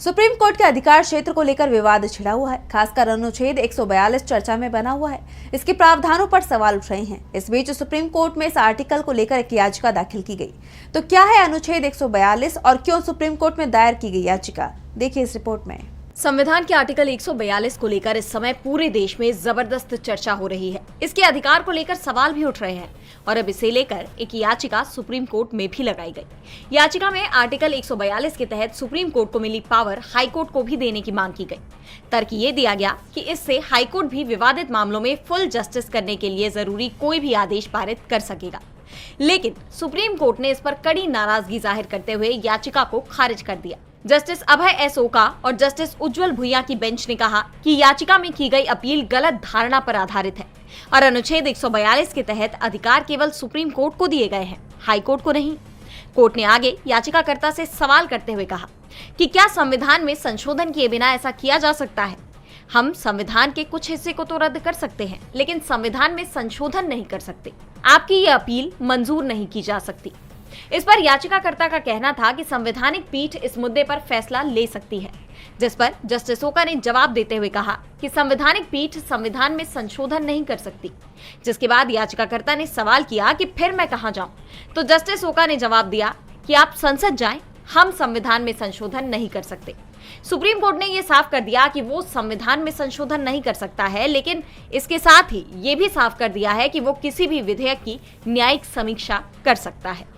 Supreme court के अधिकार क्षेत्र को लेकर विवाद छिड़ा हुआ है। खासकर अनुच्छेद 142 चर्चा में बना हुआ है। इसके प्रावधानों पर सवाल उठ रहे हैं। इस बीच सुप्रीम कोर्ट में इस आर्टिकल को लेकर एक याचिका दाखिल की गई। तो क्या है अनुच्छेद 142 और क्यों सुप्रीम कोर्ट में दायर की गई याचिका, देखिए इस रिपोर्ट में। संविधान के आर्टिकल 142 को लेकर इस समय पूरे देश में जबरदस्त चर्चा हो रही है। इसके अधिकार को लेकर सवाल भी उठ रहे हैं और अब इसे लेकर एक याचिका सुप्रीम कोर्ट में भी लगाई गई। याचिका में आर्टिकल 142 के तहत सुप्रीम कोर्ट को मिली पावर हाई कोर्ट को भी देने की मांग की गई। तर्क ये दिया गया कि इससे हाई कोर्ट भी विवादित मामलों में फुल जस्टिस करने के लिए जरूरी कोई भी आदेश पारित कर सकेगा। लेकिन सुप्रीम कोर्ट ने इस पर कड़ी नाराजगी जाहिर करते हुए याचिका को खारिज कर दिया। जस्टिस अभय एस ओका और जस्टिस उज्जवल भुइयां की बेंच ने कहा कि याचिका में की गई अपील गलत धारणा पर आधारित है और अनुच्छेद 142 के तहत अधिकार केवल सुप्रीम कोर्ट को दिए गए हैं, हाई कोर्ट को नहीं। कोर्ट ने आगे याचिकाकर्ता से सवाल करते हुए कहा कि क्या संविधान में संशोधन किए बिना ऐसा किया जा सकता है? हम संविधान के कुछ हिस्से को तो रद्द कर सकते हैं, लेकिन संविधान में संशोधन नहीं कर सकते। आपकी ये अपील मंजूर नहीं की जा सकती। इस पर याचिकाकर्ता का कहना था कि संवैधानिक पीठ इस मुद्दे पर फैसला ले सकती है, जिस पर जस्टिस ओका ने जवाब देते हुए कहा कि संवैधानिक पीठ संविधान में संशोधन नहीं कर सकती। जिसके बाद याचिकाकर्ता ने सवाल किया कि फिर मैं कहां जाऊं? तो जस्टिस ओका ने जवाब दिया कि आप संसद जाएं, हम संविधान में संशोधन नहीं कर सकते। सुप्रीम कोर्ट ने यह साफ कर दिया कि वो संविधान में संशोधन नहीं कर सकता है, लेकिन इसके साथ ही ये भी साफ कर दिया है कि वो किसी भी विधेयक की न्यायिक समीक्षा कर सकता है।